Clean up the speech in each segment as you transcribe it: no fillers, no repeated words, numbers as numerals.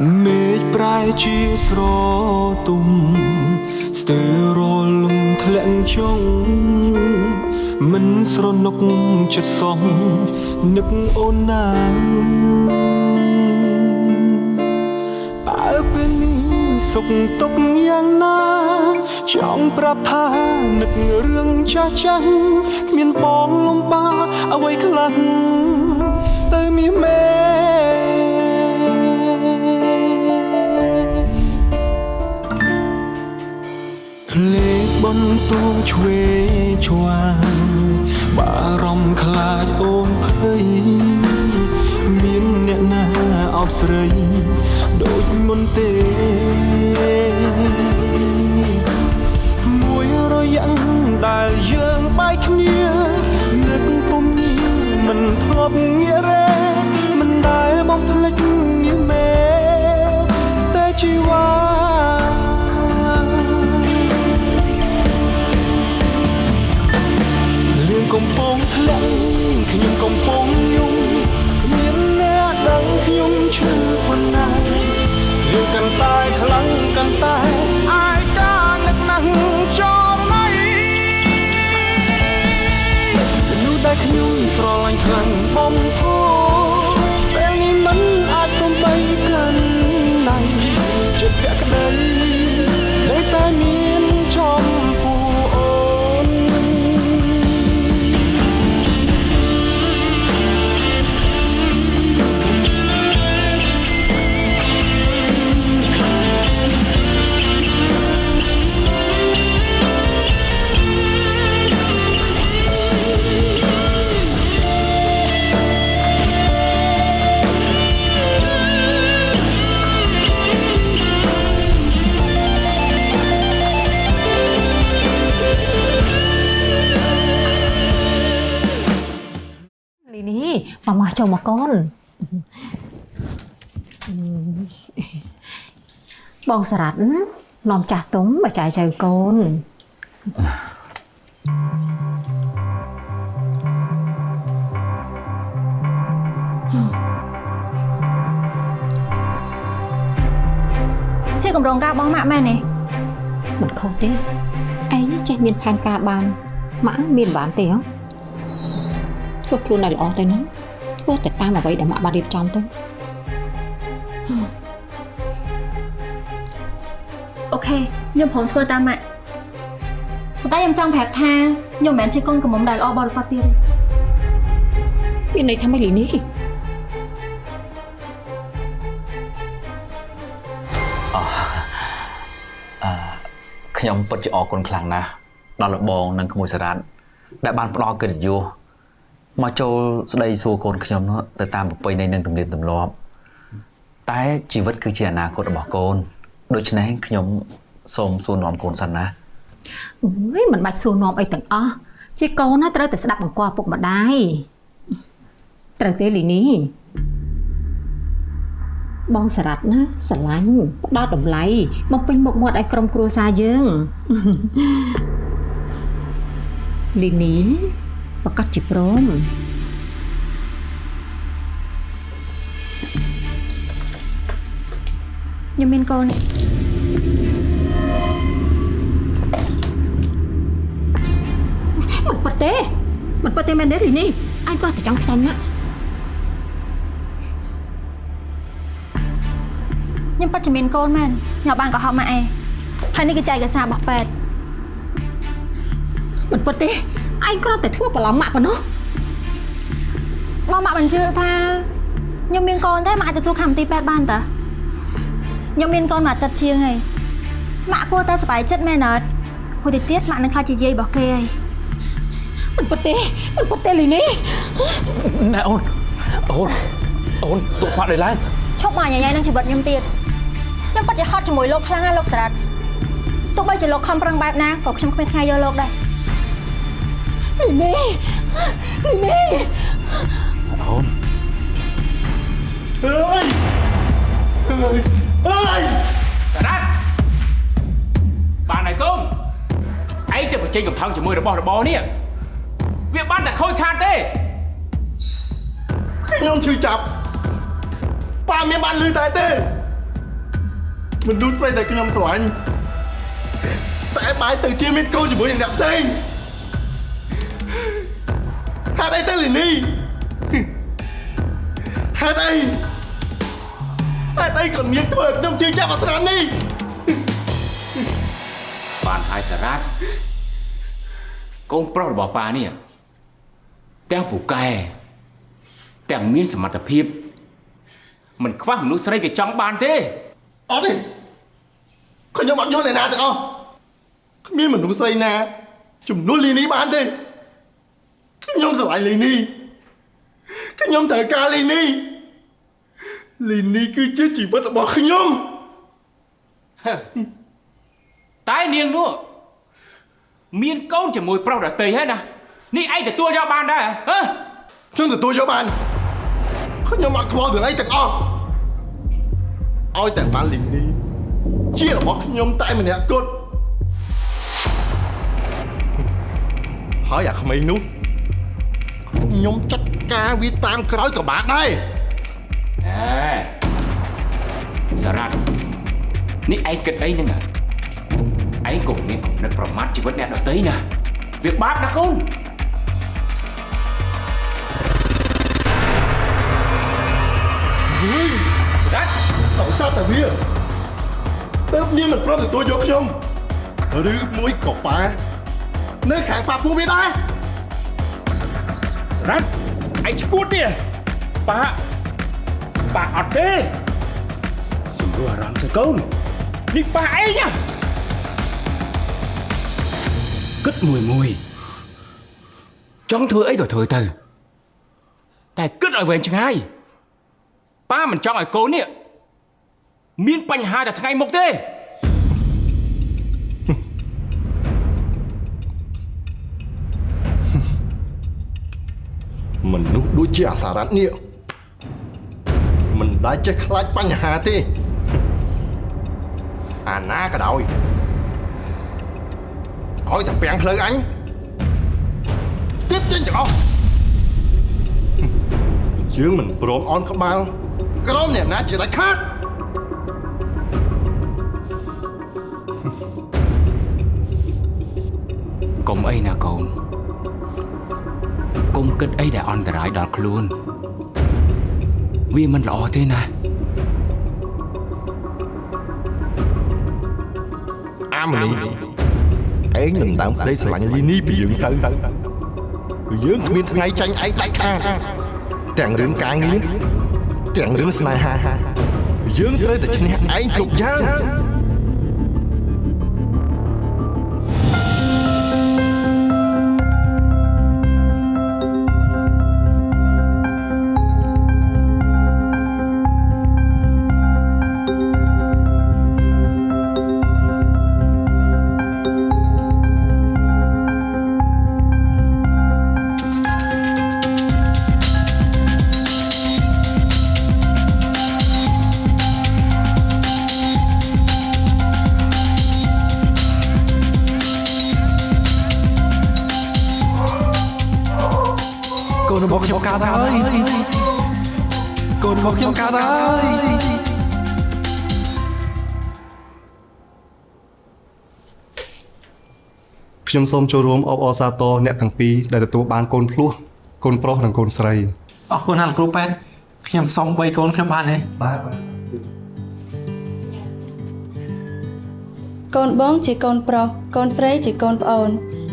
មេឃប្រែជាស្រទុំស្ទើររលំធ្លាក់ចុងមិនស្រណុកចិត្តសោះនឹកអូនណាងតើពេលនេះសុខទុក្ខយ៉ាងណាចង់ប្រាប់ថានឹករឿងចាស់ចាស់គ្មានបងលំបាអ្វីខ្លះទៅមានមេភ្លេចបន្ទោឆ្វេឆ្វាងបារម្ភខ្លាចអូនភ័យមានអ្នកណាអបស្រីដូចមុនទេមួយរយៈដែលយើងបែកគ្នានឹកពុំញីមិនធ្លាប់ងាករេមិនដែលបំភ្លេចមានមេតែជីវ៉ាកំពុងធ្លាក់ខ្ញុំកំពុងយំគ្មានអ្នកដឹងខ្ញុំឈឺប៉ុណ្ណារឿងកាន់តែខ្លាំងកាន់តែអាយកានឹកណាស់ចរណៃនោះដែលខ្ញុំស្រឡាញ់ខ្លាំងបំផុតពេលនេះមិនអាចសំបីកាន់ណៃចិត្តភក្តីនៅតែមានចំពោះអូនมาចូលមកកូនបងសារ៉ាត់នាំចាស់ទុំមកចាយចៅកូនជាកម្រងការបងម៉ាក់មែនទេមិនខុសទេឯងចេះមានផែនការបានម៉ាក់មានបានទេហ៎ធ្វើខ្លួនឲ្យល្អទៅណាធ្វើតែតាមអ្វីដែលម៉ាក់បានរៀបចំទៅអូខេខ្ញុំព្រមធ្វើតាមម៉ាក់តែខ្ញុំចង់ប្រាប់ថាខ្ញុំមិនមែនជាកូនកំមុំដែលល្អបរិសុទ្ធទៀតទេមានន័យថាម៉េចលីនេះខ្ញុំពិតជាអរគុណខ្លាំងណាស់ដល់លោកបងនិងក្មួយសារ៉ាត់ដែលបានផ្ដល់កិត្តិយសមកចូលស្ដីសួរកូនខ្ញុំទៅតាមប្រពៃណីនិងទំនៀមទម្លាប់តែជីវិតគឺជាអនាគតរបស់កូនដូច្នេះខ្ញុំសូមសួរនាំកូនសិនណាអើយមិនបាច់សួរនាំអីទាំងអស់ជាកូនណាត្រូវតែស្ដាប់បង្គាប់ពុកម្ដាយត្រូវទេលីនីបងសារ៉ាត់ណាស្រឡាញ់ផ្ដល់តម្លៃមកពេញមុខមាត់ឲ្យក្រុមគ្រួសារយើងលីនីប្រកាសជាព្រមខ្ញុំមានកូនមិនពិតទេមែនទេលីនីអញគ្រាន់តែចង់ខ្ចាញ់ណាខ្ញុំពិតជាមានកូនមែនខ្ញុំបានកុហកម៉ាក់ឯងហើយនេះគឺជាឯកសាររបស់ពេទ្យមិនពិតទេឯងគ្រាន់តែធ្វើបន្លំម៉ាក់ប៉ុណ្ណោះបងម៉ាក់មិនជឿថាខ្ញុំមានកូនទេម៉ាក់អាចទទួលកម្មវិធីពេទ្យបានតើខ្ញុំមានកូនមួយអាទិត្យជាងហើយម៉ាក់គួរតែសប្បាយចិត្តមែនអត់ព្រោះទៅទៀតម៉ាក់នឹងខ្លាចជាយាយរបស់គេហើយមិនពិតទេលីនីណែអូនទុកខ្វាក់ដៃឡើងឈប់មកញ៉ៃនឹងជីវិតខ្ញុំទៀតខ្ញុំពិតជាហត់ជាមួយលោកខ្លាំងណាស់លោកសារ៉ាត់ទោះបីជាលោកខំប្រឹងបែបណាក៏ខ្ញុំគ្មានថ្ងៃយកលោកដែរលីនីអូនអើយសារ៉ាត់បានហើយកូនឯងទៅបញ្ចេញកំផឹងជាមួយរបស់របរនេះវាបានតែខូចខាតទេខ្ញុំឈឺចាប់ប៉ាមានបានលឺតែទេ mình đu xây này cái nhom sờ lạnh tại bài từ chia miết câu chỉ muốn nhận đạp xanh hát đây tên là ni hát đây còn miếng thua trong chưa chắc vào thân đi បានហើយសារ៉ាត់កូនប្រុសរបស់ប៉ានេះទាំងពូកែទាំងមានសមត្ថភាពមិនខ្វះមនុស្សស្រីគេចង់បានទេ អត់ទេខ្ញុំអត់យល់អ្នកណាទាំងអស់គ្មានមនុស្សស្រីណាជំនួសលីនីបានទេខ្ញុំស្រឡាញ់លីនីខ្ញុំត្រូវការលីនីគឺជាជីវិតរបស់ខ្ញុំ តែនាងនោះមានកូនជាមួយប្រុសដទៃហើយណានេះឯងទទួលយកបានដែរហ៎ ខ្ញុំទទួលយកបានខ្ញុំអត់ខ្វល់រឿងអីទាំងអស់ឲ្យតែបានលីនីជារបស់ខ្ញុំតែម្នាក់គត់ហើយអាក្មេងនោះខ្ញុំចាត់ការវាតាមក្រោយក៏បានដែរ សារ៉ាត់នេះឯងគិតអីហ្នឹងឯងកុំមានគំនិតប្រមាថជីវិតអ្នកដទៃណាវាបាបណាកូន រ៉ាត់តោះសាតែវាទៅនាងមិនព្រមទទួលយកខ្ញុំឬមួយក៏ប៉ានៅខាងប៉ាពូវាដែរ សារ៉ាត់ឯងឈួតទេប៉ាអត់ទេសម្រួលអារម្មណ៍សិនកូននេះប៉ាឯងណាគិតមួយចង់ធ្វើអីក៏ធ្វើទៅតែគិតឲ្យវែងឆ្ងាយប៉ាមិនចង់ឲ្យកូននេះមានបញ្ហាតែថ្ងៃមុខទេ មនុស្សដូចជាអាសារ៉ាត់នេះមិនដែលចេះខ្លាចបញ្ហាទេអាណាក៏ដោយឲ្យតែពាំងផ្លូវអញទៀតចេញទាំងអស់យើងមិនព្រមអន់ក្បាលក្រុមអ្នកណាជាដាច់ខាត កុំអីណាកូនកុំគិតអីដែលអន្តរាយដល់ខ្លួនវាមិនល្អទេណា អាមនីឯងនឹងដើមក្តីស្រឡាញ់លីនីពីយើងទៅយើងគ្មានថ្ងៃចាញ់ឯងដាច់ខាតទាំងរឿងការងារទាំងរឿងស្នេហាយើងត្រូវតែឈ្នះឯងគ្រប់យ៉ាង កូនរបស់ខ្ញុំកើតហើយកូនរបស់ខ្ញុំកើតហើយខ្ញុំសូមចូលរួមអបអរសាទរអ្នកទាំងពីរដែលទទួលបានកូនភ្លោះកូនប្រុសនិងកូនស្រីអរគុណណាស់លោកគ្រូប៉ែនខ្ញុំសង3កូនខ្ញុំបានទេបាទ កូនបងជាកូនប្រុសកូនស្រីជាកូនប្អូន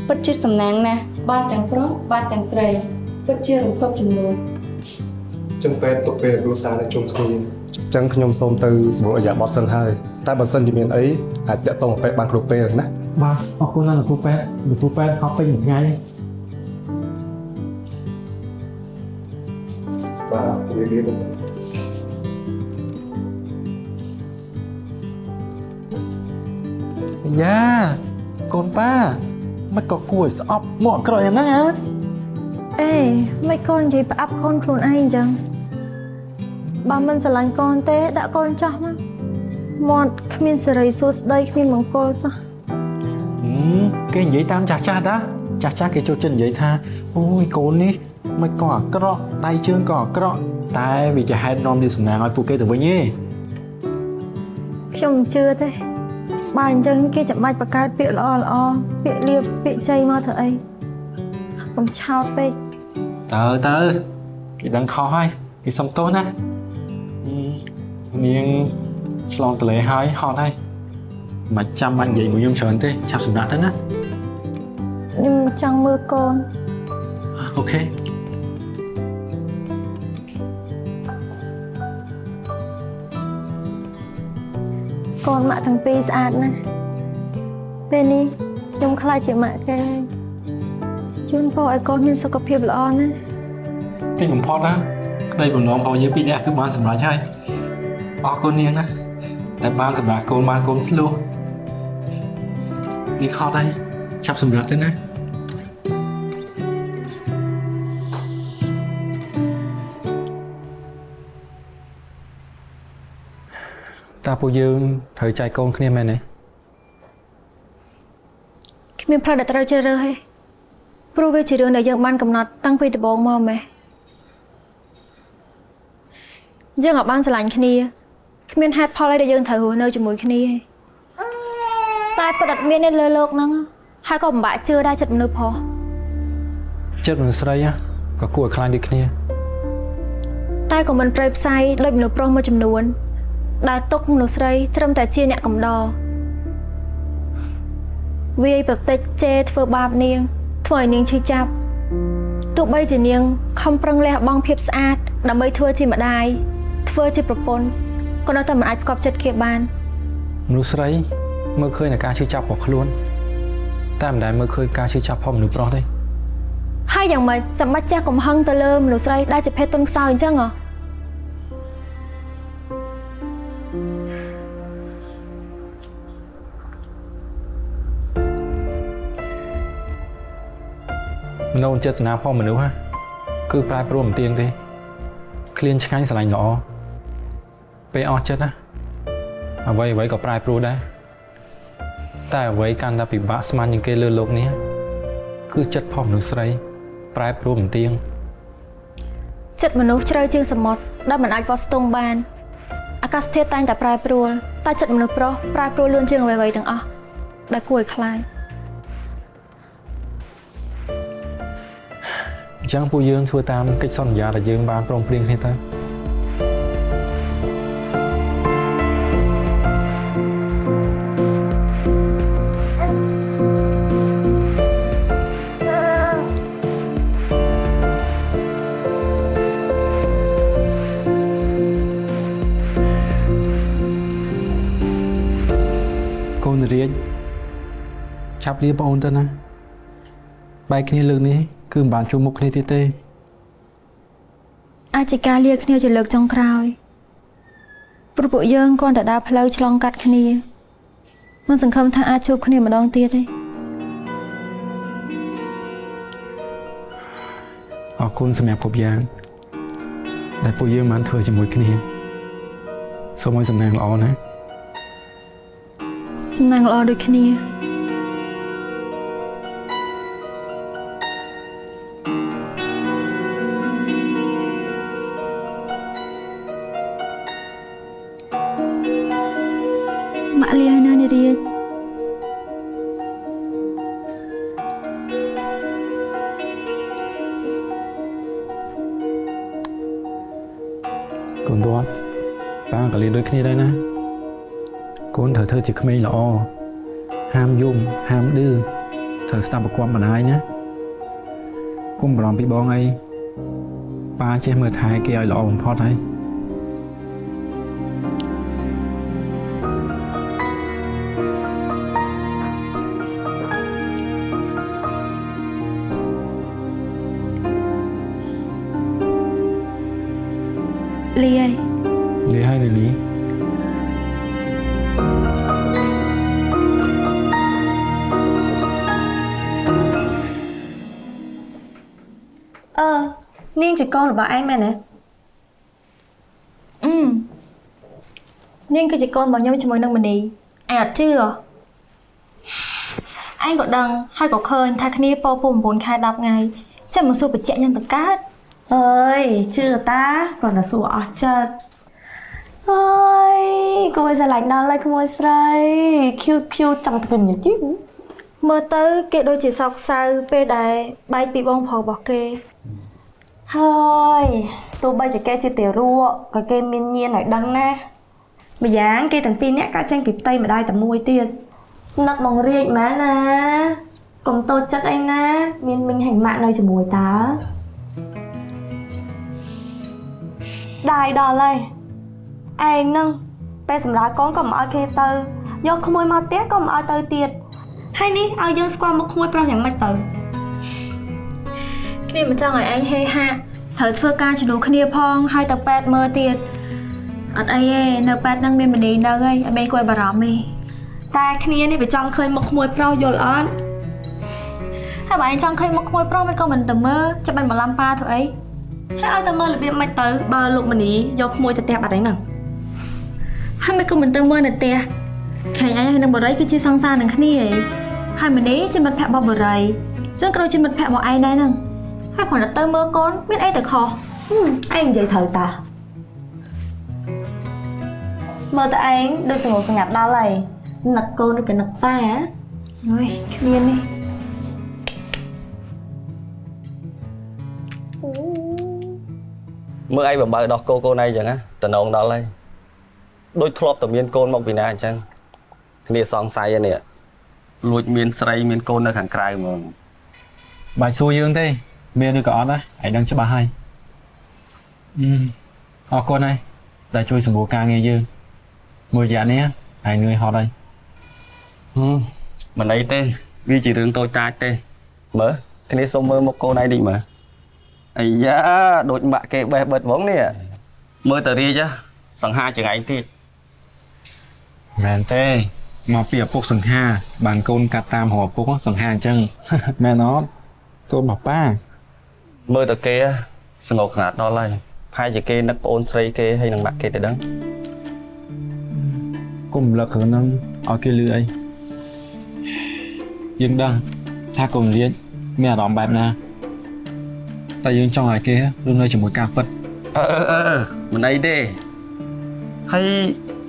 ពិតជាសំណាងណាស់បានទាំងប្រុសបានទាំងស្រីពិតជារំភើបចំនួន ចឹងពេទ្យទុកពេលគ្រូសាស្ត្រជុំគ្នាចឹងខ្ញុំសូមទៅសម្រួលអាយ៉ាបត់សិនហើយតែបើសិនជាមានអីអាចតាក់ទងពេទ្យបានគ្រប់ពេលណាបាទអរគុណណាស់លោកគ្រូប៉ែនហប់ពេញមួយថ្ងៃបាទវាយ៉ាកូនប៉ាមិនក៏គួរស្អប់មកក្រោយហ្នឹងហ៎ អេមិនកូននិយាយផ្អាប់កូនខ្លួនឯងអញ្ចឹងបើមិនស្រឡាញ់កូនទេដាក់កូនចោះមកមាត់គ្មានសេរីសួស្ដីគ្មានមង្គលសោះ គេនិយាយតាមចាស់តាចាស់គេចូលចិត្តនិយាយថាអូយកូននេះមិនក៏អាក្រក់ដៃជើងក៏អាក្រក់តែវាជាហេតុនាំនេះសំណាងឲ្យពួកគេទៅវិញទេ ខ្ញុំជឿទេបើអញ្ចឹងគេចាំបាច់បង្កើតពាក្យល្អពាក្យលៀបពាក្យជ័យមកធ្វើអីកុំឆោតពេក ទៅគេដឹងខុសហើយគេសុំទោសណានាងឆ្លងតលេហើយហត់ហើយមិនចាំបាច់និយាយមួយខ្ញុំច្រើនទេឆាប់សម្រាប់ទៅណា ខ្ញុំចង់មើលកូន អូខេ កូនម៉ាក់ទាំងពីរស្អាតណាស់ពេលនេះខ្ញុំខ្លាចជាម៉ាក់គេជូនពរឲ្យកូនមានសុខភាពល្អណាស់ ទីបំផុតណាក្តីបំណងរបស់យើងពីរនាក់គឺបានសម្រេចហើយអរគុណនាងណាតែបានសម្រាប់កូនបានកូនភ្លោះនាងខត់ហើយឆាប់សម្រាប់ទៅណាតើពួកយើងត្រូវចែកកូនគ្នាមែនទេ គ្មានផ្លូវដែលត្រូវជ្រើសរើសទេព្រោះវាជារឿងដែលយើងបានកំណត់តាំងពីដំបូងមកម៉េះយើងអាចបានស្រឡាញ់គ្នាគ្មានហេតុផលអីដែលយើងត្រូវរស់នៅជាមួយគ្នាទេស្ទាយពិតអត់មាននៅលើโลกហ្នឹងហើយក៏មិនបាក់ជឿដែរចិត្តមនុស្សផង ចិត្តមនុស្សស្រីក៏គួរឲ្យខ្លាចដូចគ្នា តែក៏មិនប្រេផ្សាយដោយមនុស្សប្រុសមួយចំនួនដែលទុកមនុស្សស្រីត្រឹមតែជាអ្នកកំដរវាយប្រតិចជេរធ្វើបាបនាងធ្វើឲ្យនាងឈឺចាប់ទោះបីជានាងខំប្រឹងលះបង់ភាពស្អាតដើម្បីធ្វើជាម្ដាយធ្វើជាប្រពន្ធក៏នៅតែមិនអាចផ្គប់ចិត្តគេបាន មនុស្សស្រីមើលឃើញតែការឈឺចាប់របស់ខ្លួនតែមិនដែលមើលឃើញការឈឺចាប់របស់មនុស្សប្រុសទេ ហើយយ៉ាងម៉េចចាំបាច់ចេះកំហឹងទៅលើមនុស្សស្រីដែលជាភេទទុនខ្សោយអញ្ចឹងហ៎ មនុស្សចេតនាផងមនុស្សគឺប្រែប្រួលមិនទៀងទេឃ្លានឆ្ងាញ់ស្រឡាញ់ល្អពេលអស់ចិត្តណាអ្វីក៏ប្រែប្រួលដែរតែអ្វីកាន់តែពិបាកស្មានជាងគេលើโลกនេះគឺចិត្តផងមនុស្សស្រីប្រែប្រួលមិនទៀង ចិត្តមនុស្សជ្រៅជាងសមុទ្រដែលមិនអាចវាស់ស្ទង់បានអាកាសធាតុតែងតែប្រែប្រួលតែចិត្តមនុស្សប្រុសប្រែប្រួលលឿនជាងអ្វីៗទាំងអស់ដែលគួរឲ្យខ្លាច អញ្ចឹងពួកយើងធ្វើតាមកិច្ចសន្យាដែលយើងបានព្រមព្រៀងគ្នាទៅ កូនរាជឆាប់លាបងអូនទៅណាបែកគ្នាលើកនេះគឺមិនបានជួបមុខគ្នាទៀតទេ អាចជាការលាគ្នាជាលើកចុងក្រោយព្រោះពួកយើងគ្រាន់តែដើរផ្លូវឆ្លងកាត់គ្នាមិនសង្ឃឹមថាអាចជួបគ្នាម្ដងទៀតទេ អរគុណសម្រាប់គ្រប់យ៉ាងដែលពួកយើងបានធ្វើជាមួយគ្នាសូមឲ្យសំណាងល្អណា សំណាងល្អដូចគ្នា ម៉ាក់លាហើយណានារី កូនរត់ប៉ាក៏លាដូចគ្នាដែរណាកូនត្រូវធ្វើជាក្មេងល្អហាមយំហាមឌឺត្រូវស្ដាប់ប្រគំម្ដាយណាកុំបារម្ភពីបងអីប៉ាចេះមើលថែគេឲ្យល្អបំផុតហើយ លាហើយ លាហើយលី នាងជាកូនរបស់ឯងមែនទេ នាងគឺជាកូនរបស់ខ្ញុំជាមួយនឹងមនីឯងអត់ជឿហ៎ឯងក៏ដឹងហើយក៏ឃើញថាគ្នាពោពុំ9ខែ10ថ្ងៃចាំមកសួរបញ្ជាក់យ៉ាងតកើត អើយជឿតាគ្រាន់តែសួរអស់ចិត្តអើយក គួរស្រឡាញ់ដល់ហើយក្មួយស្រីឃ្យូចង់ទៅវិញជិះ មើលទៅគេដូចជាសោកសៅពេលដែលបែកពីបងប្រុសរបស់គេ ហើយទោះបីជាគេជាទារកក៏គេមានញៀនឲ្យដឹងណាម្យ៉ាងគេទាំងពីរនាក់កើតចេញពីផ្ទៃម្ដាយតែមួយទៀតនឹកមករៀកមែនណាកុំតូចចិត្តអីណាមានមីងហែងម៉ាក់នៅជាមួយតើស្ដាយដល់ហើយឯងនឹងពេលសម្រាប់កូនក៏មិនឲ្យគេទៅយកក្មួយមកផ្ទះក៏មិនឲ្យទៅទៀតហើយនេះឲ្យយើងស្គាល់មុខក្មួយប្រុសយ៉ាងម៉េចទៅ គ្នាមិនចង់ឲ្យឯងហេហាត្រូវធ្វើការជំនួសគ្នាផងហើយទៅប៉ែតមើលទៀតអត់អីទេនៅប៉ែតនឹងមានមនីនៅហើយអត់មានគួរឲ្យបារម្ភទេ តែគ្នានេះវាចង់ឃើញមុខក្មួយប្រុសយល់អត់ ហើយបើឯងចង់ឃើញមុខក្មួយប្រុសមិនក៏មិនទៅមើលចាំបាច់មកឡំប៉ាធ្វើអី ហើយឲ្យទៅមើលរបៀបម៉េចទៅបើលោកមនីយកក្មួយទៅផ្ទះបាត់ហើយហ្នឹង ហើយមិនក៏មិនទៅមើលនៅផ្ទះខែឯងហើយនឹងបរិយគឺជាសង្សារនឹងគ្នាឯងហើយមនីជាមិត្តភក្តិរបស់បរិយចឹងក៏ដូចជាមិត្តភក្តិរបស់ឯងដែរហ្នឹងហើយគ្រាន់តែទៅមើលកូនមានអីទៅខុស ឯងនិយាយត្រូវតាមើលតើឯងដូចសងស្ងាត់ដល់ហើយនឹកកូនឬក៏នឹកប៉ា អើយគ្មាននេះ មើលអីបំបើដោះកូនឯងចឹងណាតំណងដល់ហើយដូចធ្លាប់តែមានកូនមកពីណាអញ្ចឹងគ្នាសង្ស័យនេះលួចមានស្រីមានកូននៅខាងក្រៅហ្មង បាច់សួរយើងទេមានឬក៏អត់ណាឯងដឹងច្បាស់ហើយអរគុណហើយដែលជួយសម្រួលការងារយើងមួយរយៈនេះឯងនឿយហត់ហើយ មិនអីទេវាជារឿងតូចតាចទេមើលគ្នាសុំមើលមុខកូនឯងតិចមើលអាយ៉ាដូចបាក់គេបេះបិទហ្មងនេះមើលទៅរាជសង្ហាជាងឯងទៀត មែនទេមកពីឪពុកសង្ហាបានកូនកាត់តាមរកឪពុកសង្ហាអញ្ចឹងមែនអត់កូនរបស់ប៉ា មើលទៅគេស្ងោកស្ងាត់ដល់ហើយផែជាគេនឹកប្អូនស្រីគេហើយនឹងបាក់គេទៅដឹង កុំរំលឹករឿងហ្នឹងឲ្យគេលឺអីយើងដឹងថាកូនរៀនមានអារម្មណ៍បែបណាតែយើងចង់ឲ្យគេរស់នៅជាមួយការពិត មិនអីទេហើយ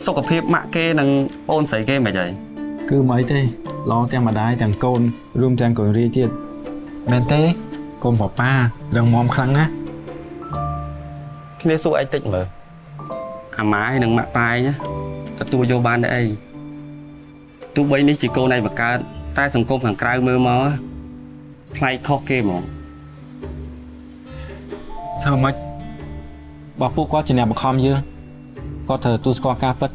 សុខភាពម៉ាក់គេនិងប្អូនស្រីគេមិនអី គឺមិនអីទេល្អទាំងម្ដាយទាំងកូនរួមទាំងកូនរីទៀតមែនទេកូនប៉ារឹងមាំខ្លាំងណាស់ គ្នាសួរឯងតិចមើលអាម៉ាហើយនិងម៉ាក់ប៉ាឯងទទួលយកបានដែរអីទោះបីនេះជាកូនឯងបង្កើតតែសង្គមខាងក្រៅមើលមកប្លែកខុសគេហ្មង ធ្វើម៉េចបើពួកគាត់ជាអ្នកបង្ខំយើងគាត់ត្រូវទទួលស្គាល់ការពិត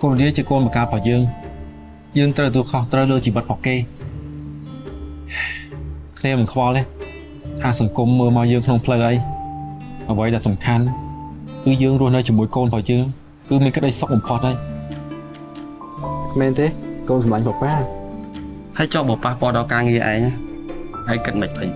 កូនរាជាកូនបង្កើតរបស់យើងត្រូវទទួលខុសត្រូវលើជីវិតរបស់គេគ្នាមិនខ្វល់ទេថាសង្គមមើលមកយើងក្នុងផ្លូវអីអ្វីដែលសំខាន់គឺយើងរស់នៅជាមួយកូនរបស់យើងគឺមានក្តីសុខបំផុតហើយមែនទេកូនសម្លាញ់ប៉ា ហើយចុះបើប៉ះពាល់ដល់ការងារឯងហើយគិតមិនពេញ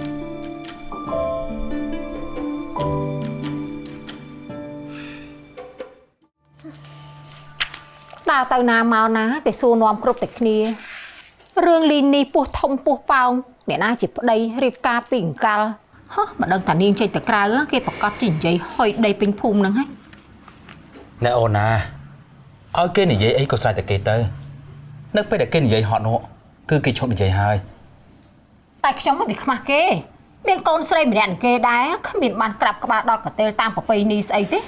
ដើរទៅណាមកណាគេសួរនាំគ្រប់តែគ្នារឿងលីនីពោះធំពោះប៉ោងអ្នកណាជាប្តីរៀបការពីអង្កលហ៎មិនដឹងតានាងចេញទៅក្រៅគេប្រកាសជានិយាយហុយដីពេញភូមិហ្នឹងហើយ ណែអូនណាឲ្យគេនិយាយអីក៏ស្រេចតែគេទៅនៅពេលដែលគេនិយាយហត់នោះគឺគេឈប់និយាយហើយ តែខ្ញុំមិនខ្មាស់គេមានកូនស្រីម្នាក់គេដែរគ្មានបានក្រាបក្បាលដល់កតេលតាមប្រពៃណីស្អីទេ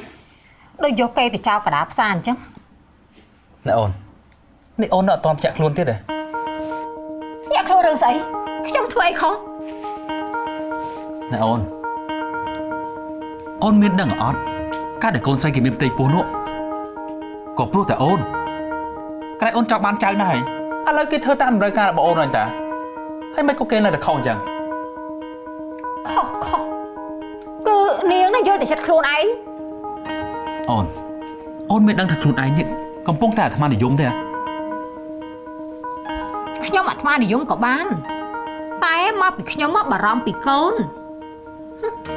ដូចយកគេទៅចោលកដាផ្សារអញ្ចឹង ណែអូននេះអូននៅអត់ទាន់ចាក់ខ្លួនទៀតទេ ញាក់ខ្លួនរឿងស្អីខ្ញុំធ្វើអីខុស ណែអូនមានដឹងអត់កាលដែលកូនស្រីគេមានផ្ទៃពោះនោះក៏ព្រោះតែអូនក្រែអូនចង់បានចៅណាស់ហើយឥឡូវគេធ្វើតាមតម្រូវការរបស់អូនហើយតាហើយមិនក៏គេនៅតែខុសអញ្ចឹង ខុសគឺនាងនឹងយល់តែចិត្តខ្លួនឯង អូនមានដឹងថាខ្លួនឯងនេះកំពុងតែអាត្មានិយមទេ ខ្ញុំអាត្មានិយមក៏បានតែមកពីខ្ញុំមកបារម្ភពីកូន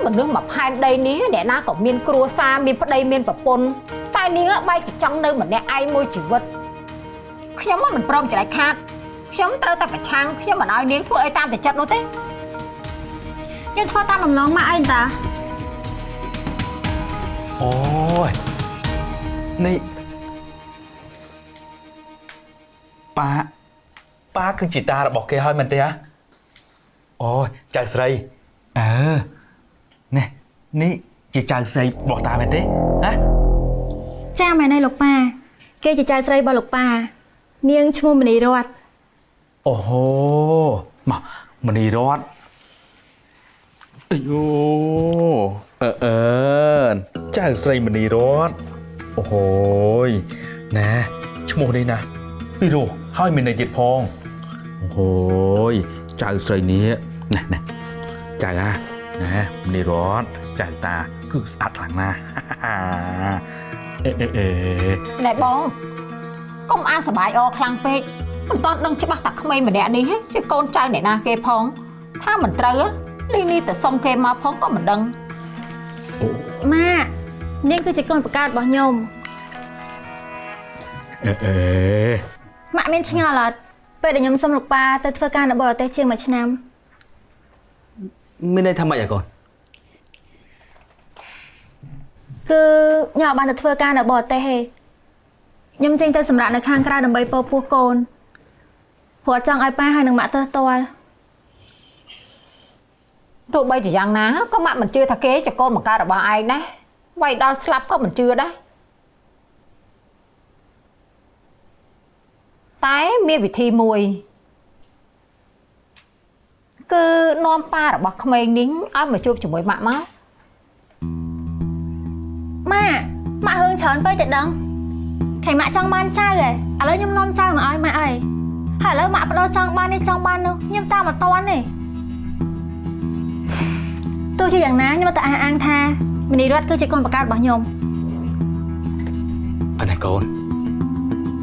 មនុស្សមកផែនដីនេះអ្នកណាក៏មានគ្រួសារមានប្តីមានប្រពន្ធតែនាងបែរជាចង់នៅម្នាក់ឯងមួយជីវិតខ្ញុំមិនព្រមចែកខាតខ្ញុំត្រូវតែប្រឆាំងខ្ញុំមិនឲ្យនាងធ្វើអីតាមតែចិត្តនោះទេ យើងធ្វើតាមបំណងម៉ាក់ឯងតា អូយនេះ ป้าคือจีตาเราบอกแกให้มันเตะโอ้ยจากใส่นี่จีจากใส่บอกตามันเตะฮะจ้าแม่นายลูกป้าแกจะจ่ายใส่บ่ลูกป้าเนียงชมมณีรอดโอ้โหมณีรอดโจากใส่มณีรอดโอ้โหนะชั่วโมงนี้นะพี่ดูให้มีในจิตพองโอ้โหจากใส่นี้นะจากนะมณีรอดจากตาคือสะอาดหลังนะไหนบองก็มาสบายอคลังเป๊กมันตอนดังจะบักตักขมายเหมือนแดดนี้ฮะจะโกนใจไหนนาเกพองถ้ามันเต๋อลีนี่แต่ส่งเกมาพองก็เหมือนดังมานี่คือจะโกนประกาศบ่ยมมาเมนชิงาลัดไปเดี๋ยวยมสมลูกปลาแต่เพื่อการระเบิดแต่เชียงมาชนะไม่ได้ทำอะไรก่อนคือหยาบานแต่เพื่อการระเบิดแต่เฮยมจริงแต่สำหรับในข้างกระดมใบโปปูโกนหัวจังไอป้าให้หนึ่งมาตัวตัวใบจะยังนะก็มามันchưa thà kế cho con một ca là bà ai đấy vậy đó slap có mình chưa đấy tái mía bị thi mùi cứ non pa là bọc không ai nín ai mà chụp chụp mùi mạ máu mạ hương chán bay chạy đắng thầy mạ trong ban trai rồi à lấy nhung non trai mà ai mạ ai hả lấy mạ đâu trong ban đi trong ban đâu nhưng tao mà toán này tôi chưaอย่างนั้นnhưng mà tại ăn tha mình đi đoạt cứ chỉ con bạc cát bảo nhom anh này con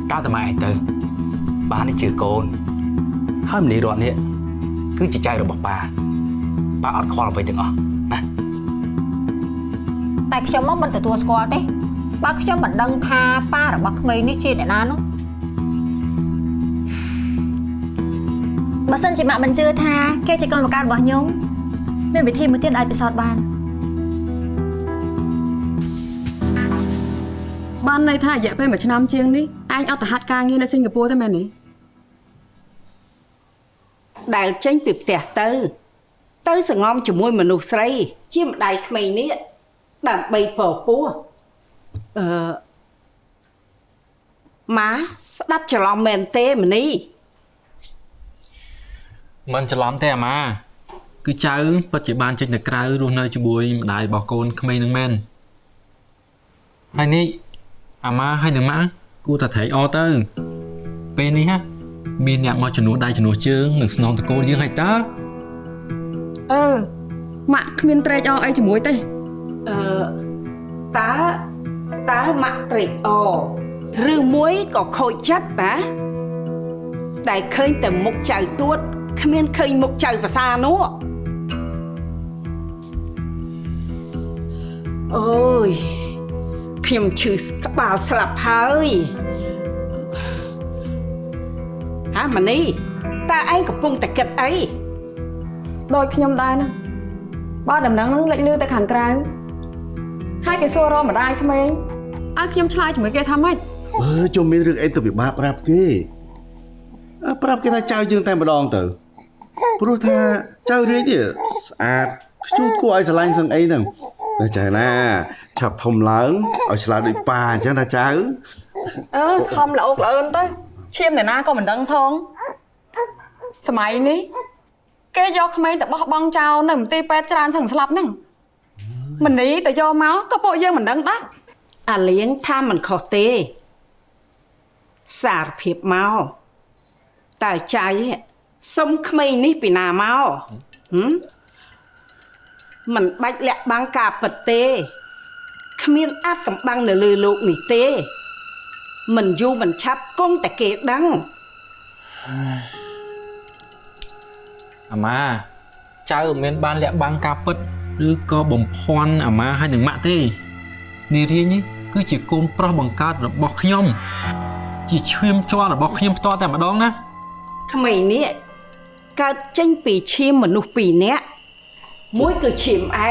tao tao mày từ bán đi trừ con hai mình đi đoạn này cứ chỉ trai được bọc bà ọt kho là vậy từng nè tại cái chồng mình từ tua squat đấy bác chồng mình đăng tha pa là bác mày ní chi để nan nó bà sân chị mạ mình chưa tha kia chỉ con bạc cát bảo nhom mình bị thêm một tiền ai bị sọt bàn ban này thay dẹp bên mà năm chiêng đi anh ao tạt hạt ca như ở Singapore thế mày nè đại tranh bịp tẹt tới sự ngon chỉ môi mà nụ say chiêm đại mày nè đảm bày phở pua má đắp cho lòng mền tê mà đi mìnhจะล้อมแต่มาคือเจ้าปัจจุบันจะในกลายรู้ในจุบวยได้บอกโกนขมิ้นนึงแม่นไอ้นี่อามาให้หนึ่งมากูตัดไถออเตอร์เป็นนี่ฮะมีเนี่ยมาจนูได้จนูเชิงหนึ่งสนองตะโกนยังไงตามะขมิ้นเตะเอาไอ้จมวยเต้ตามะเตะเอาหรือมวยก็โคยจัดนะแต่เคยแต่มุกใจตัวขมิ้นเคยมุกใจภาษาโน้โอ้ยขยมชื่อกระเป๋าสลับเฮ้ยฮะมันนี่ตาไอ้กับปุ้งแต่เกิดไอ้โดยขยมได้นะบ้านดำนังนั่งเล็กเลือแต่ขังกลางให้แกโซ่รอมาได้ขมิ้นไอ้ขยมชายจะไม่แกทำให้จมมีเรื่องไอ้ตัวแบบบ้าปรับเก้ถ้าเจ้าจึงแต่มาดองเต๋อเพราะถ้าเจ้าเรื่องเนี่ยสะอาดชูกู้ไอ้สลายสังไอ้หนึ่งน่าใจนะฉับทมหลังเอาฉลาดด้วยปลาใช่ไหมเจ้าคอมละอกละเอิญเต้เชี่ยมไหนนะก็เหมือนดังพองสมัยนี้แกยกขมิ้นแต่บ้องเจ้าหนึ่งตีแปดจานสั่งสลับนั่งมันนี้แต่ยอเมาส์ก็โปะเยอะเหมือนดังดักเลี้ยงท่ามันขอเตะสารเพียบเมาแต่ใจสมขมิ้นนี่ปีนาเมามันใบแหลกบางกาปเตขมิ้นอาดกำบังในลือลูกนี่เตมันอยู่มันชับก้งแต่เกดดังอามาเจ้าเมนบ้านแหละบางกาปดหรือก็บ่มพรอามาให้หนึ่งมะเต้นี่เรียนนี่คือchỉโกนปลาบังการบอกขยมchỉเชื่อมจ้าหรือบอกขยมต่อแต่มาดองนะทำไมเนี่ยการtranhปีชิมเหมือนนุปีเนี้ยมวยคือชิมไอ้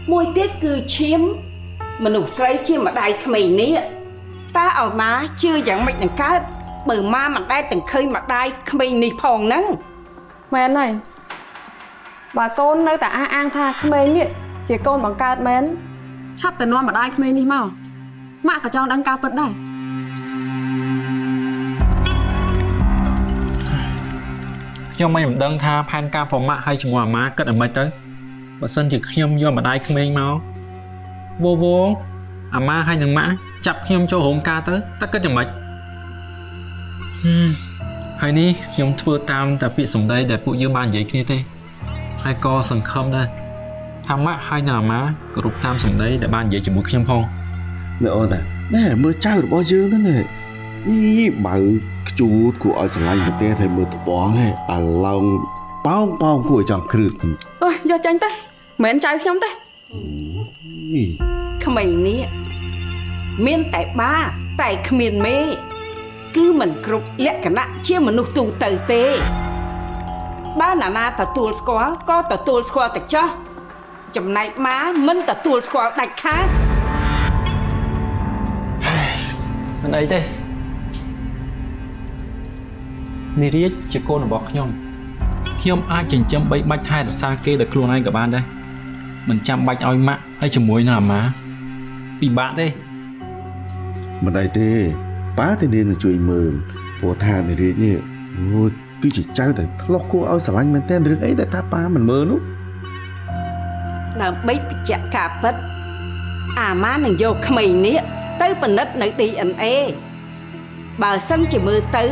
มวยเตี้ยคือชิมมนุษย์ใส่ชิมมาได้ทำไมเนี่ยตาเอามาชื่ออย่างไม่หนังกัด បើម៉ាមិនដែលទាំងឃើញម្ដាយក្មេងនេះផងហ្នឹងមែនហើយបើកូននៅតែអះអាងថាក្មេងនេះជាកូនបង្កើតមែនឆាប់ទៅនាំម្ដាយក្មេងនេះមកម៉ាក់ក៏ចង់ដឹងការពិតដែរខ្ញុំមិនដឹងថាផែនការប្រមាក់ឲ្យជាមួយអាម៉ាគិតអ្មេចទៅបើសិនជាខ្ញុំយកម្ដាយក្មេងមកវងអាម៉ាឲ្យនឹងម៉ាក់ចាប់ខ្ញុំចូលរោងការទៅតើគិតយ៉ាងម៉េចហើយនេះខ្ញុំធ្វើតាមតែពាក្យសម្ដីដែលពួកយើងបាននិយាយគ្នាទេហើយក៏សង្ឃឹមដែរថាម៉ាក់ហើយនឹងអាម៉ាគោរពតាមសម្ដីដែលបាននិយាយជាមួយខ្ញុំផងណែអូនតាណែមើលចៅរបស់យើងហ្នឹងអីបើខ្ជួតគួរឲ្យស្រឡាញ់ប្រទេសហើយមើលត្បង់ហ៎អាឡោងប៉ោងគួរឲ្យចង់គ្រឹកអើយយកចាញ់ទៅមិនមែនចៅខ្ញុំទេក្មេងនេះមានតែបាតែគ្មានមេគឺមិនគ្រប់លក្ខណៈជាមនុស្សទូទៅទេបើណាទទួលស្គាល់ក៏ទទួលស្គាល់តែចោះចំណែកម៉ាមិនទទួលស្គាល់ដាច់ខាតមិនអីទេនារីជាកូនរបស់ខ្ញុំអាចចិញ្ចឹមបីបាច់ថែរក្សាគេដោយខ្លួនឯងក៏បានដែរមិនចាំបាច់ឲ្យម៉ាក់ហើយជាមួយនឹងអាម៉ាពិបាកទេមិនអីទេប៉ាទេនាងនឹងជួយមើលព្រោះថានារីនេះអូយគឺជាចៅតែធ្លោះគួរឲ្យស្រឡាញ់មែនទែនរឿងអីដែលថាប៉ាមិនមើលនោះដើម្បីបញ្ជាក់ការពិតអាម៉ានឹងយកក្មេងនេះទៅពិនិត្យនៅ DNA បើសិនជាមើលទៅ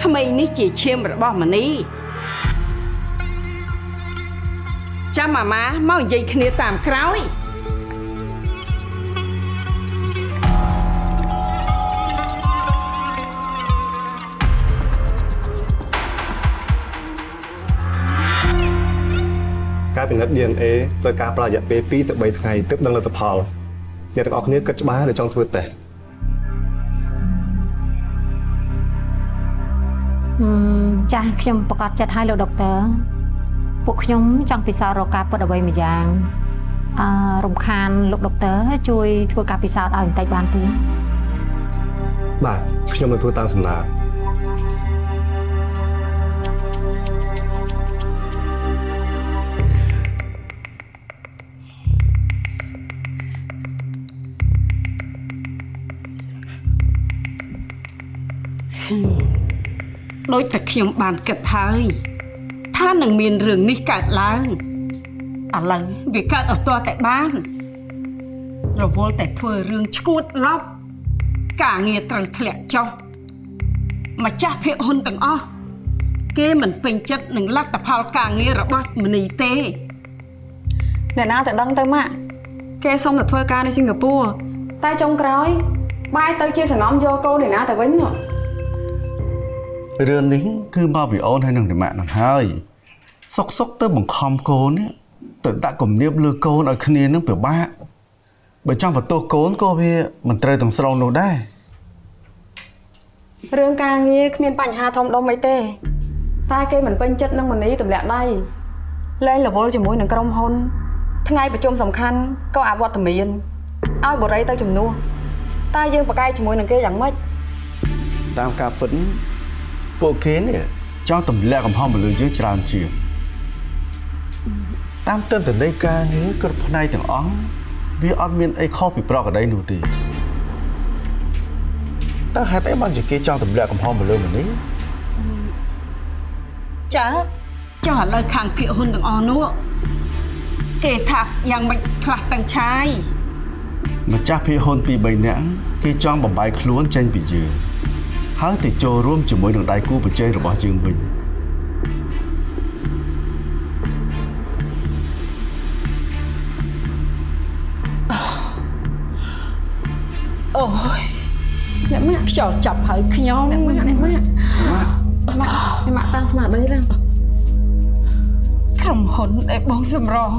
ក្មេងនេះជាឈាមរបស់មនីចាំអាម៉ាមកនិយាយគ្នាតាមក្រោយការពិនិត្យ DNA ត្រូវការប្រើរយៈពេល2ទៅ3ថ្ងៃទើបដឹងលទ្ធផលអ្នកទាំងអស់គ្នាគិតច្បាស់ហើយចង់ធ្វើតេស្តចាស់ខ្ញុំប្រកាសចិត្តឲ្យលោកដុកទ័រពួកខ្ញុំចង់ពិសោធន៍រកការពិតអ្វីមួយយ៉ាងរំខានលោកដុកទ័រជួយធ្វើការពិសោធន៍ឲ្យបន្តិចបានទេបាទខ្ញុំនឹងធ្វើតាមសំណើដូចតែខ្ញុំបានគិតហើយថានឹងមានរឿងនេះកើតឡើងឥឡូវវាកើតអត់ទាល់តែបានរវល់តែធ្វើរឿងឈួតឡប់ការងារត្រូវធ្លាក់ចុះម្ចាស់ភាគហ៊ុនទាំងអស់គេមិនពេញចិត្តនឹងលទ្ធផលការងាររបស់មនីទេអ្នកណាតែដឹងទៅម៉ាក់គេសុំទៅធ្វើការនៅសិង្ហបុរីតែចុងក្រោយបែរទៅជាសង្ងំយកកូនអ្នកណាទៅវិញរឿងនេះគឺមកពីអូនហើយនឹងម៉ាក់នឹងហើយសុកទៅបង្ខំកូននេះទៅដាក់គំនាបលើកូនឲ្យគ្នានឹងពិបាកបើចង់បន្ទោសកូនក៏វាមិនត្រូវទាំងស្រុងនោះដែររឿងការងារគ្មានបញ្ហាធំដុំអីទេតែគេមិនពេញចិត្តនឹងមនីទម្លាក់ដៃលែងរវល់ជាមួយនឹងក្រុមហ៊ុនថ្ងៃប្រជុំសំខាន់ក៏អវត្តមានឲ្យបរិយទៅជំនួសតែយើងប្រកែកជាមួយនឹងគេយ៉ាងម៉េចតាមការពិតពួកគេនេះចង់ទម្លាក់កំហំមកលើយើងច្រើនជាងតាមទិន្នន័យការងារគ្រប់ផ្នែកទាំងអស់វាអត់មានអីខុសពីប្រក្រតីនោះទេតើហេតុអីបានជាគេចង់ទម្លាក់កំហំមកលើមនុស្សចុះឥឡូវខាងភាគហ៊ុនទាំងអស់នោះគេថាយ៉ាងម៉េចខ្លះទាំងឆាយម្ចាស់ភាគហ៊ុន2 3នាក់គេចង់បំបាយខ្លួនចេញពីយើងហើយទៅចូលរួមជាមួយនឹងដៃគូប្រជែងរបស់យើងវិញអូយអ្នកម៉ាក់ខ្យល់ចាប់ហើយខ្ញុំអ្នកម៉ាក់តាំងស្មារតីឡើងក្រុមហ៊ុនដែលបងសម្រង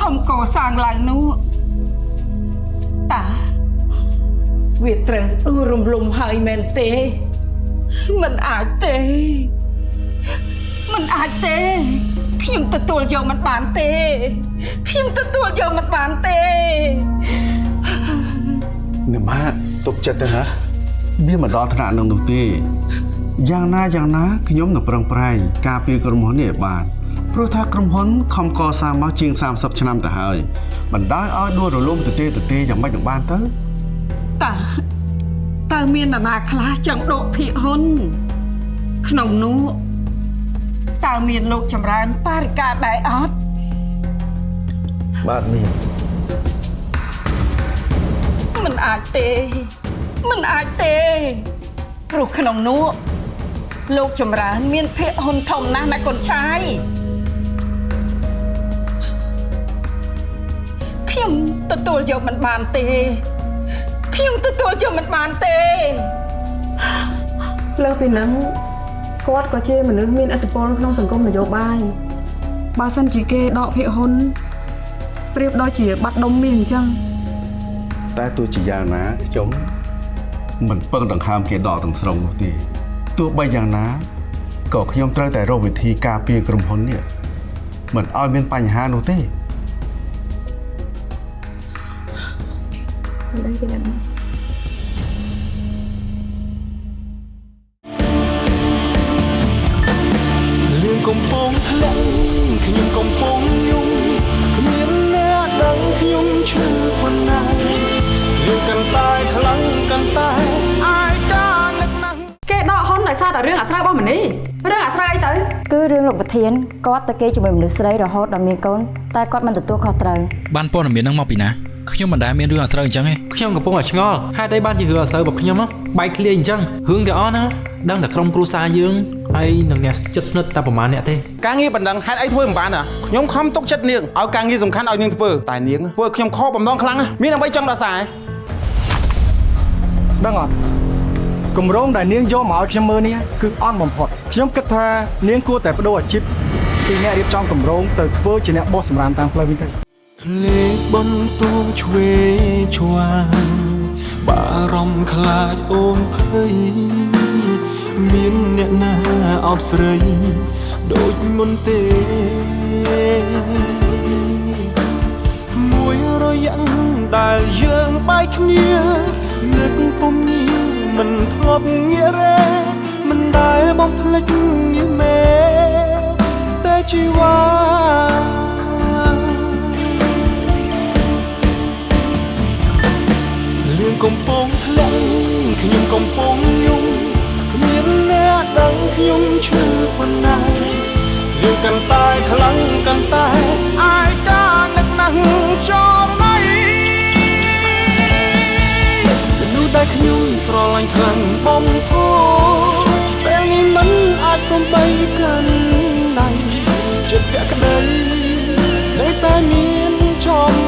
ខំកសាងឡើងនោះតើវាត្រូវដួលរំលំហើយមែនទេមិនអាចទេខ្ញុំទទួលយកមិនបានទេអ្នកម៉ាក់ទុកចិត្តទៅណា វាមិនដល់ថ្នាក់នឹងនោះទេយ៉ាងណាខ្ញុំនឹងប្រឹងប្រែងការពារក្រុមហ៊ុននេះឲ្យបានព្រោះថាក្រុមហ៊ុនខំកសាងមកជាង30ឆ្នាំទៅហើយបណ្ដោយឲ្យដួលរលំទៅទេយ៉ាងម៉េចនឹងបានទៅតើមាននរណាខ្លះចង់ដកភាគហ៊ុនក្នុងនោះតើមានលោកចម្រើនបរិការដែរអត់បាទមានមិនអាចទេព្រោះក្នុងនោះលោកចម្រើនមានភាគហ៊ុនធំណាស់ណាកូនឆាយខ្ញុំទទួលយកមិនបានទេលើសពីហ្នឹងគាត់ក៏ជាមនុស្សមានឥទ្ធិពលក្នុងសង្គមនយោបាយបើសិនជាគេដកភាគហ៊ុនប្រៀបដូចជាបាត់ដុំមាសអញ្ចឹងតែទោះជាយ៉ាងណាខ្ញុំមិនពឹងដង្ហើមគេដកទាំងស្រុងនោះទេទោះបីយ៉ាងណាក៏ខ្ញុំត្រូវតែរកវិធីការពារក្រុមហ៊ុននេះមិនឲ្យមានបញ្ហានោះទេមិនដឹងទេណាលឿនកំពុងផ្លាក់ខ្ញុំកំពុងយំគ្មានអ្នកដឹងខ្ញុំឈឺប៉ុណ្ណារឿងកាន់តែខ្លាំងកាន់តែអាយកានឹកណាស់គេដកហ៊ុនដោយសារតែរឿងអាស្រូវរបស់មនីរឿងអាស្រូវអីទៅគឺរឿងលោកប្រធានគាត់ទៅគេជាមួយមនុស្សស្រីរហូតដល់មានកូនតែគាត់មិនទទួលខុសត្រូវបានព័ត៌មាននឹងមកពីណាខ្ញុំមិនដែលមានរឿងអាស្រូវអញ្ចឹងទេខ្ញុំកំពុងតែឆ្ងល់ហេតុអីបានជារឿងអាស្រូវរបស់ខ្ញុំបែកឃ្លាអញ្ចឹងរឿងទាំងអស់ណាដឹងតែក្រុមគ្រួសារយើងហើយនឹងអ្នកចិត្តស្និទ្ធតែប្រហែលអ្នកទេការងារបណ្ដឹងហេតុអីធ្វើមិនបានខ្ញុំខំទុកចិត្តនាងឲ្យការងារសំខាន់ឲ្យនាងធ្វើតែនាងធ្វើខ្ញុំខកបំណងខ្លាំងមានអ្វីចង់ដោះស្រាយដឹងអត់គម្រោងដែលនាងយកមកឲ្យខ្ញុំមើលនេះគឺអន់បំផុតខ្ញុំគិតថានាងគួរតែបដូរអាជីពពីអ្នករៀបចំគម្រោងទៅធ្វើជាអ្នកបោះសម្រាមតាមផ្លូវវិញទៅលេខបន្ទងឆ្វេឆ្វាងបារម្ភខ្លាចអូនភ័យមានអ្នកណាអបស្រីដូចមុនទេមួយរយៈដែលយើងបែកគ្នានឹកពុំញីមិនធ្លាប់ងាករេមិនដែលបំភ្លេចញីមេតែជីវ៉ាលឿនកំពុងធ្លាក់ខ្ញុំកំពុងយំគ្មានអ្នកដឹងខ្ញុំឈឺប៉ុណ្ណារឿងកាន់តែខ្លាំងកាន់តែអាយកានឹកណាស់ចំណៃមនុស្សដែលខ្ញុំស្រឡាញ់ខ្លាំងបំផុតពេលនេះមិនអាចសំបីកាន់ដៃចិត្តភក្តីនៅតែមានចំ